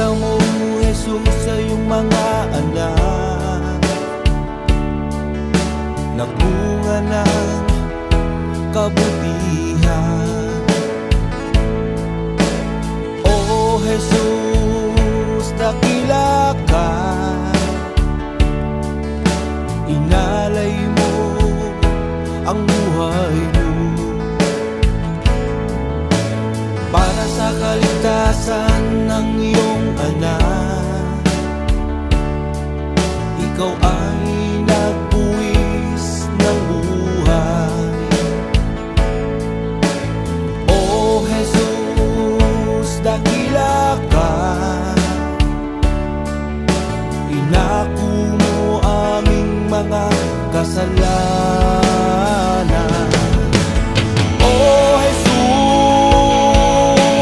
mo, Jesus, sa iyong mga anak, nagbunga ng kabutihan. O Jesus, dakila ka, inalay mo ang buhay mo para sa kaligtasan ng iyong anak. Ikaw